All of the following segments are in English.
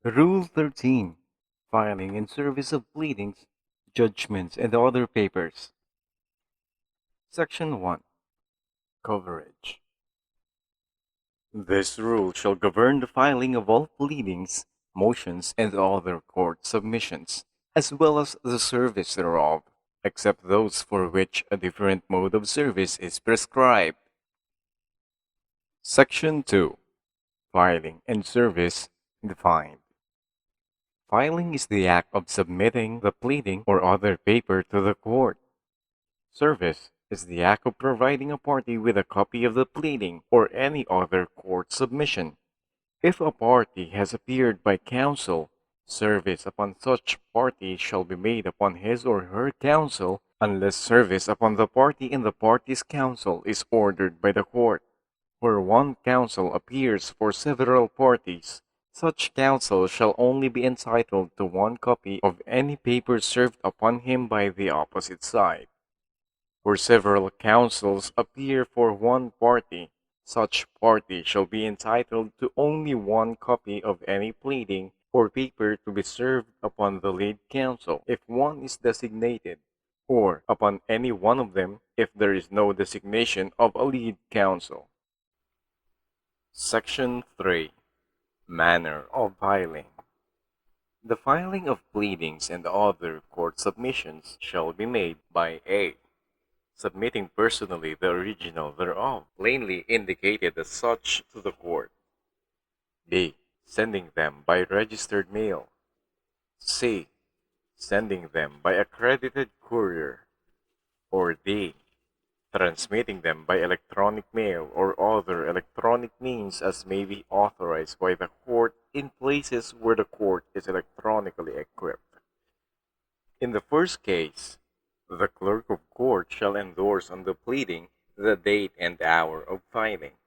Rule 13. Filing in service of pleadings, judgments, and other papers. Section 1. Coverage. This rule shall govern the filing of all pleadings, motions, and other court submissions, as well as the service thereof, except those for which a different mode of service is prescribed. Section 2. Filing and service defined. Filing is the act of submitting the pleading or other paper to the court. Service is the act of providing a party with a copy of the pleading or any other court submission. If a party has appeared by counsel, service upon such party shall be made upon his or her counsel, unless service upon the party in the party's counsel is ordered by the court. Where one counsel appears for several parties, such counsel shall only be entitled to one copy of any paper served upon him by the opposite side. Where several counsels appear for one party, such party shall be entitled to only one copy of any pleading or paper to be served upon the lead counsel, if one is designated, or upon any one of them if there is no designation of a lead counsel. Section 3. Manner of filing. The filing of pleadings and other court submissions shall be made by A. Submitting personally the original thereof, plainly indicated as such to the court. B. Sending them by registered mail. C. Sending them by accredited courier. Or D. Transmitting them by electronic mail or other electronic means as may be authorized by the court in places where the court is electronically equipped. In the first case, the clerk of court shall endorse on the pleading the date and hour of filing.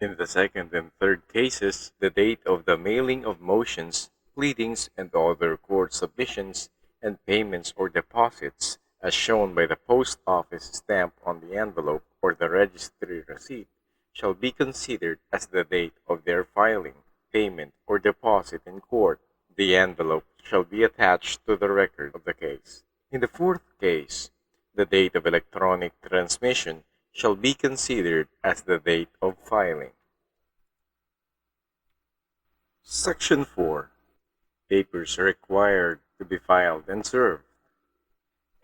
In the second and third cases, the date of the mailing of motions, pleadings, and other court submissions, and payments or deposits, as shown by the post office stamp on the envelope or the registry receipt, shall be considered as the date of their filing, payment, or deposit in court. The envelope shall be attached to the record of the case. In the fourth case, the date of electronic transmission shall be considered as the date of filing. Section 4. Papers required to be filed and served.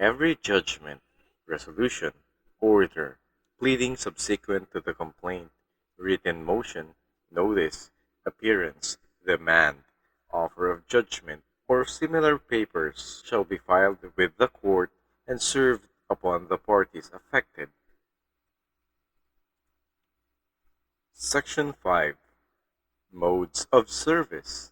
Every judgment, resolution, order, pleading subsequent to the complaint, written motion, notice, appearance, demand, offer of judgment, or similar papers shall be filed with the court and served upon the parties affected. Section 5. Modes of service.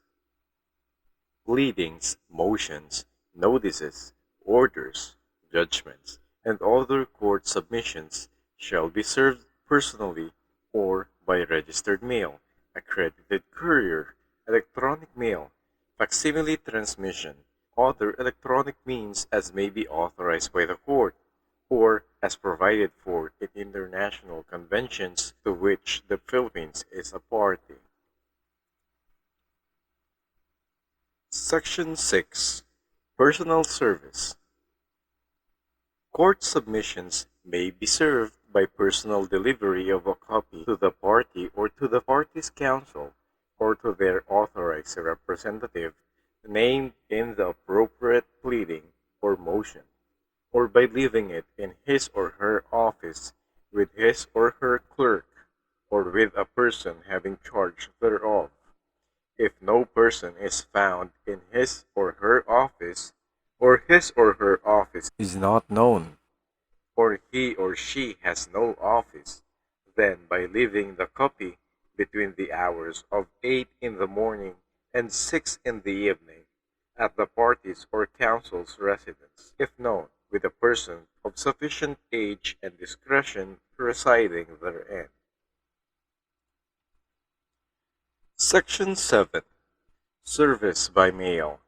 Pleadings, motions, notices, orders, judgments, and other court submissions shall be served personally or by registered mail, accredited courier, electronic mail, facsimile transmission, other electronic means as may be authorized by the court, or as provided for in international conventions to which the Philippines is a party. Section 6. Personal service. Court submissions may be served by personal delivery of a copy to the party or to the party's counsel or to their authorized representative named in the appropriate pleading or motion, or by leaving it in his or her office with his or her clerk or with a person having charge thereof. If no person is found in his or her office, or his or her office is not known, or he or she has no office, then by leaving the copy between the hours of 8 in the morning and 6 in the evening at the party's or counsel's residence, if known, with a person of sufficient age and discretion residing therein. Section 7. Service by mail.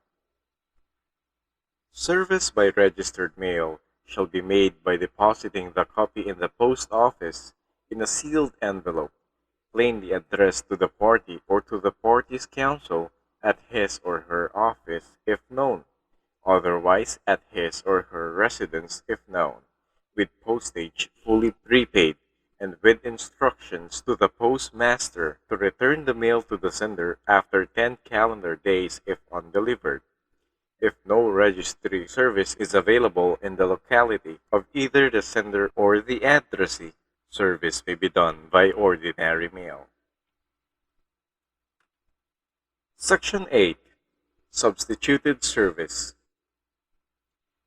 Service by registered mail shall be made by depositing the copy in the post office in a sealed envelope, plainly addressed to the party or to the party's counsel, at his or her office if known, otherwise at his or her residence if known, with postage fully prepaid and with instructions to the postmaster to return the mail to the sender after 10 calendar days if undelivered. If no registry service is available in the locality of either the sender or the addressee, service may be done by ordinary mail. Section 8. Substituted service.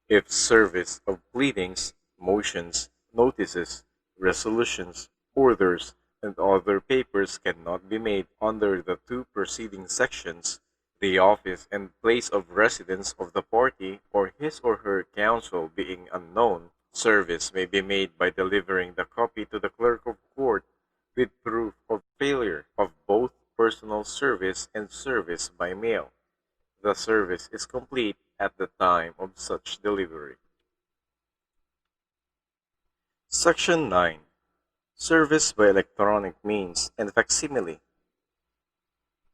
If service of pleadings, motions, notices, resolutions, orders, and other papers cannot be made under the two preceding sections, the office and place of residence of the party or his or her counsel being unknown, service may be made by delivering the copy to the clerk of court with proof of failure of both personal service and service by mail. The service is complete at the time of such delivery. Section 9. Service by electronic means and facsimile.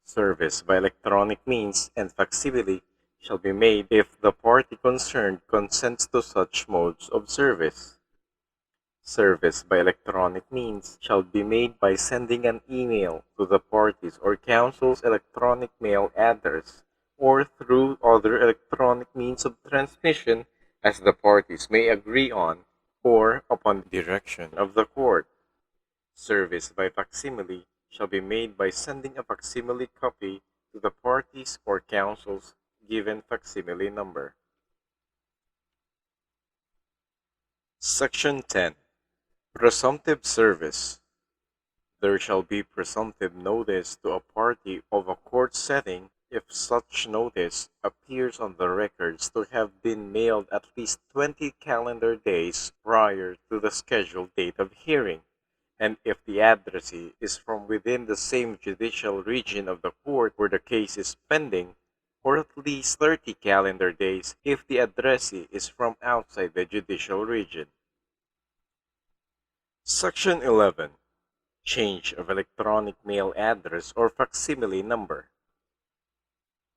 Service by electronic means and facsimile shall be made if the party concerned consents to such modes of service. Service by electronic means shall be made by sending an email to the parties or counsel's electronic mail address or through other electronic means of transmission as the parties may agree on or upon direction of the court. Service by facsimile shall be made by sending a facsimile copy to the parties or counsel's given facsimile number. Section 10. Presumptive service. There shall be presumptive notice to a party of a court setting if such notice appears on the records to have been mailed at least 20 calendar days prior to the scheduled date of hearing, and if the addressee is from within the same judicial region of the court where the case is pending, or at least 30 calendar days if the addressee is from outside the judicial region. Section 11. Change of electronic mail address or facsimile number.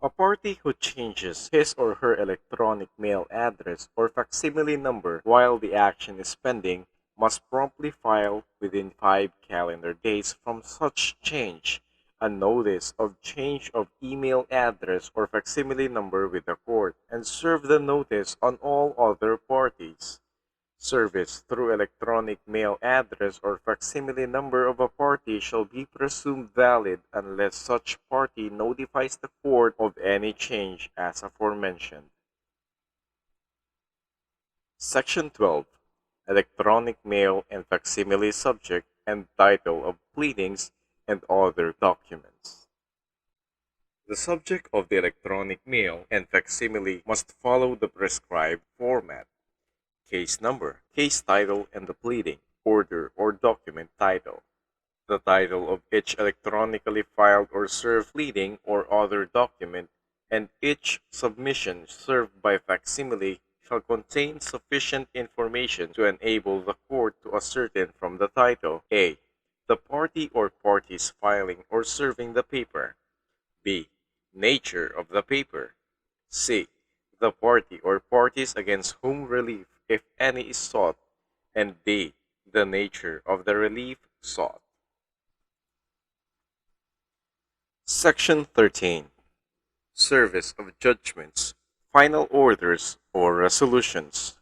A party who changes his or her electronic mail address or facsimile number while the action is pending must promptly file within 5 calendar days from such change a notice of change of email address or facsimile number with the court and serve the notice on all other parties. Service through electronic mail address or facsimile number of a party shall be presumed valid unless such party notifies the court of any change as aforementioned. Section 12. Electronic mail and facsimile subject and title of pleadings and other documents. The subject of the electronic mail and facsimile must follow the prescribed format. Case number, case title, and the pleading, order or document title. The title of each electronically filed or served pleading or other document, and each submission served by facsimile shall contain sufficient information to enable the court to ascertain from the title A. The party or parties filing or serving the paper. B. Nature of the paper. C. The party or parties against whom relief, if any, is sought, and D. The nature of the relief sought. Section 13. Service of judgments, final orders, or resolutions.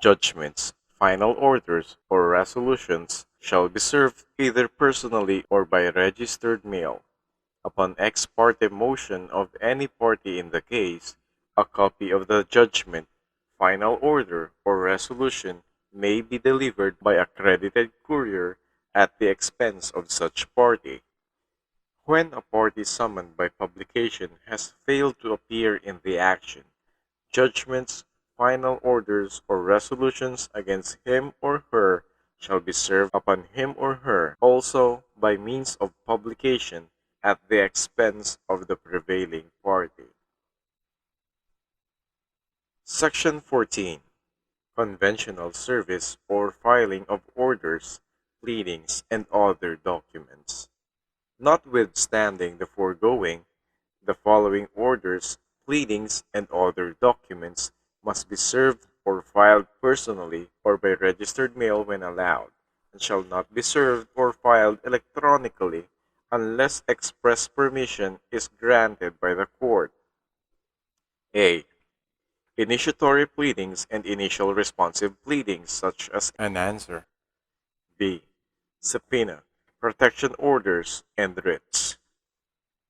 Judgments, final orders, or resolutions shall be served either personally or by registered mail. Upon ex parte motion of any party in the case, a copy of the judgment, final order, or resolution may be delivered by accredited courier at the expense of such party. When a party summoned by publication has failed to appear in the action, judgments, final orders, or resolutions against him or her shall be served upon him or her also by means of publication at the expense of the prevailing party. Section 14. Conventional service or filing of orders, pleadings, and other documents. Notwithstanding the foregoing, the following orders, pleadings, and other documents must be served or filed personally or by registered mail when allowed, and shall not be served or filed electronically unless express permission is granted by the court. A. Initiatory pleadings and initial responsive pleadings, such as an answer. B. Subpoena, protection orders, and writs.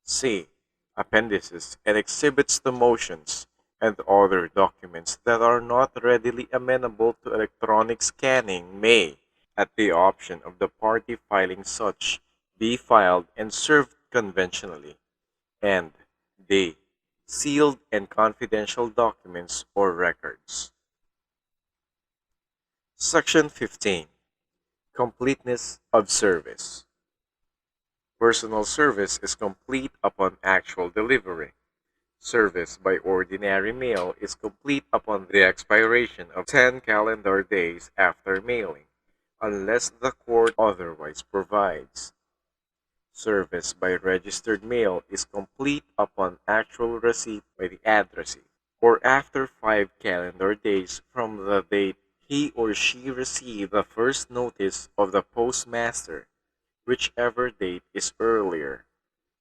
C. Appendices and exhibits to motions and other documents that are not readily amenable to electronic scanning may, at the option of the party filing such, be filed and served conventionally. And D. Sealed and confidential documents or records. Section 15. Completeness of service. Personal service is complete upon actual delivery. Service by ordinary mail is complete upon the expiration of 10 calendar days after mailing, unless the court otherwise provides. Service by registered mail is complete upon actual receipt by the addressee, or after 5 calendar days from the date he or she received the first notice of the postmaster, whichever date is earlier.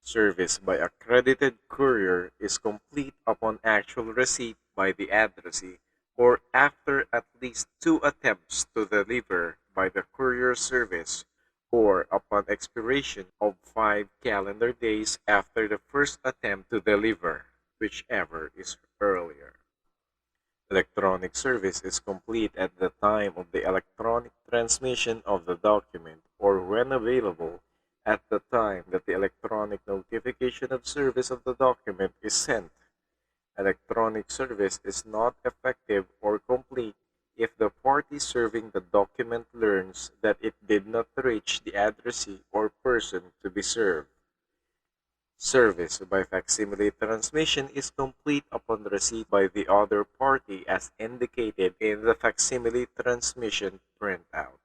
Service by accredited courier is complete upon actual receipt by the addressee or after at least 2 attempts to deliver by the courier service or upon expiration of 5 calendar days after the first attempt to deliver, whichever is earlier. Electronic service is complete at the time of the electronic transmission of the document or when available at the time that the electronic notification of service of the document is sent. Electronic service is not effective or complete if the party serving the document learns that it did not reach the addressee or person to be served. Service by facsimile transmission is complete upon receipt by the other party as indicated in the facsimile transmission printout.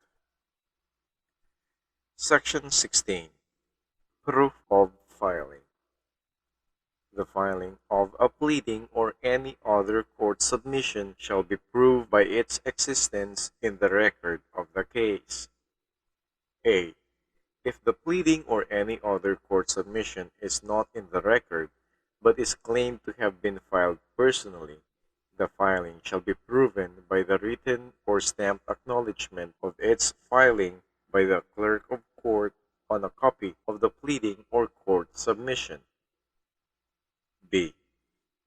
Section 16. Proof of filing. The filing of a pleading or any other court submission shall be proved by its existence in the record of the case. A. If the pleading or any other court submission is not in the record, but is claimed to have been filed personally, the filing shall be proven by the written or stamped acknowledgment of its filing by the clerk of court on a copy of the pleading or court submission. B.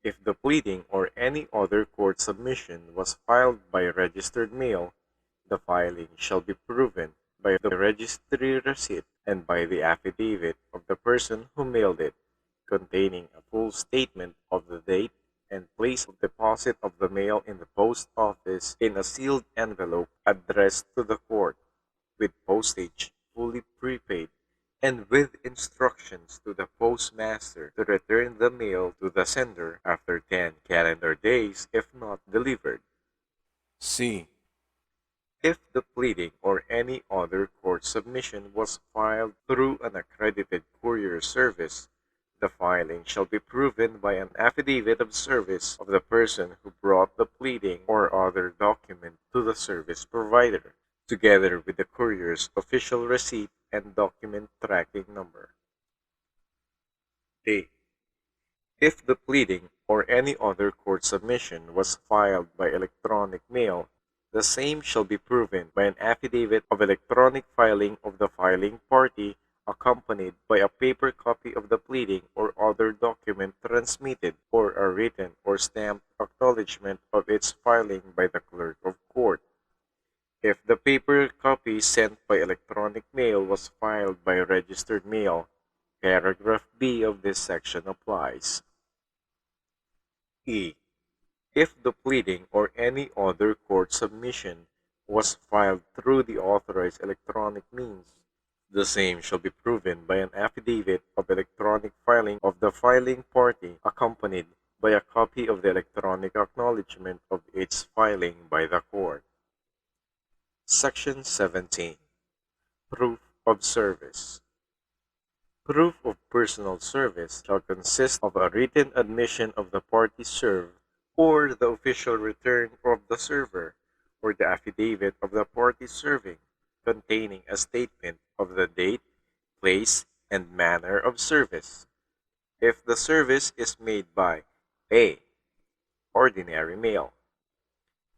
If the pleading or any other court submission was filed by registered mail, the filing shall be proven by the registry receipt and by the affidavit of the person who mailed it, containing a full statement of the date and place of deposit of the mail in the post office in a sealed envelope addressed to the court, with postage fully prepaid, and with instructions to the postmaster to return the mail to the sender after 10 calendar days if not delivered. C. If the pleading or any other court submission was filed through an accredited courier service, the filing shall be proven by an affidavit of service of the person who brought the pleading or other document to the service provider, together with the courier's official receipt and document tracking number. D. If the pleading or any other court submission was filed by electronic mail, the same shall be proven by an affidavit of electronic filing of the filing party, accompanied by a paper copy of the pleading or other document transmitted, or a written or stamped acknowledgment of its filing by the clerk of court. If the paper copy sent by electronic mail was filed by registered mail, paragraph B of this section applies. E. If the pleading or any other court submission was filed through the authorized electronic means, the same shall be proven by an affidavit of electronic filing of the filing party, accompanied by a copy of the electronic acknowledgment of its filing by the court. Section 17. Proof of service. Proof of personal service shall consist of a written admission of the party served, or the official return of the server, or the affidavit of the party serving, containing a statement of the date, place, and manner of service. If the service is made by A. Ordinary mail,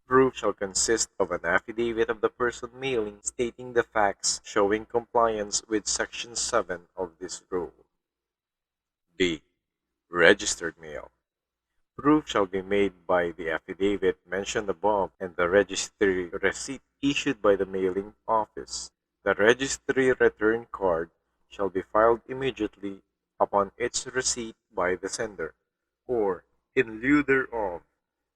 proof shall consist of an affidavit of the person mailing stating the facts showing compliance with Section 7 of this rule. B. Registered mail. Proof shall be made by the affidavit mentioned above and the registry receipt issued by the mailing office. The registry return card shall be filed immediately upon its receipt by the sender, or, in lieu thereof,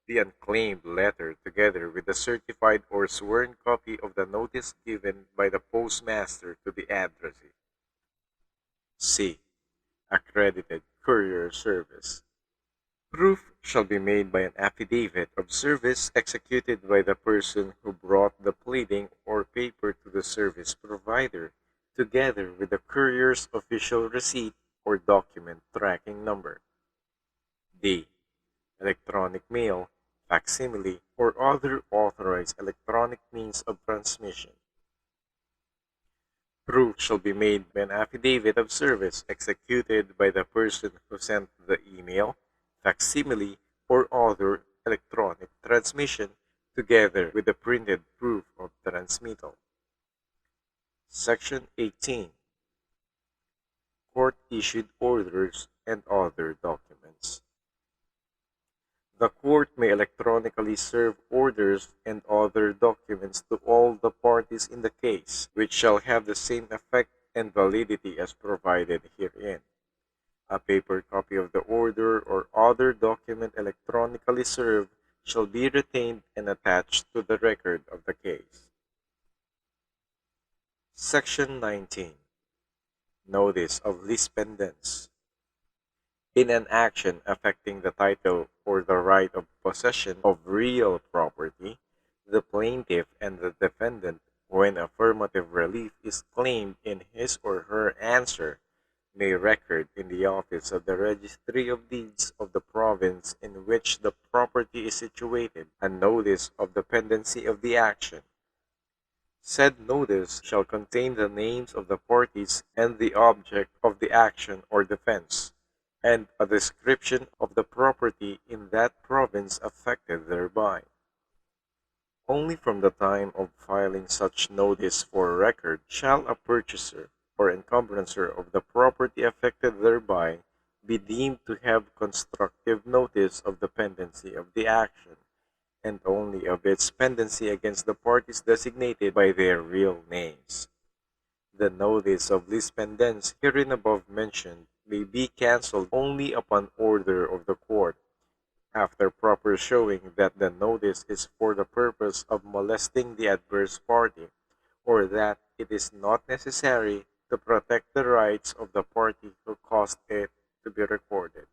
the unclaimed letter together with a certified or sworn copy of the notice given by the postmaster to the addressee. C. Accredited courier service. Proof shall be made by an affidavit of service executed by the person who brought the pleading or paper to the service provider, together with the courier's official receipt or document tracking number. D. Electronic mail, facsimile, or other authorized electronic means of transmission. Proof shall be made by an affidavit of service executed by the person who sent the email, facsimile, or other electronic transmission, together with the printed proof of transmittal. Section 18. Court-issued orders and other documents. The court may electronically serve orders and other documents to all the parties in the case, which shall have the same effect and validity as provided herein. A paper copy of the order or other document electronically served shall be retained and attached to the record of the case. Section 19. Notice of lis pendens. In an action affecting the title or the right of possession of real property, the plaintiff and the defendant, when affirmative relief is claimed in his or her answer, may record in the office of the Registry of Deeds of the province in which the property is situated a notice of the pendency of the action. Said notice shall contain the names of the parties and the object of the action or defense, and a description of the property in that province affected thereby. Only from the time of filing such notice for record shall a purchaser or encumbrancer of the property affected thereby be deemed to have constructive notice of the pendency of the action, and only of its pendency against the parties designated by their real names. The notice of lis pendens herein above mentioned may be cancelled only upon order of the court, after proper showing that the notice is for the purpose of molesting the adverse party, or that it is not necessary to protect the rights of the party who caused it to be recorded.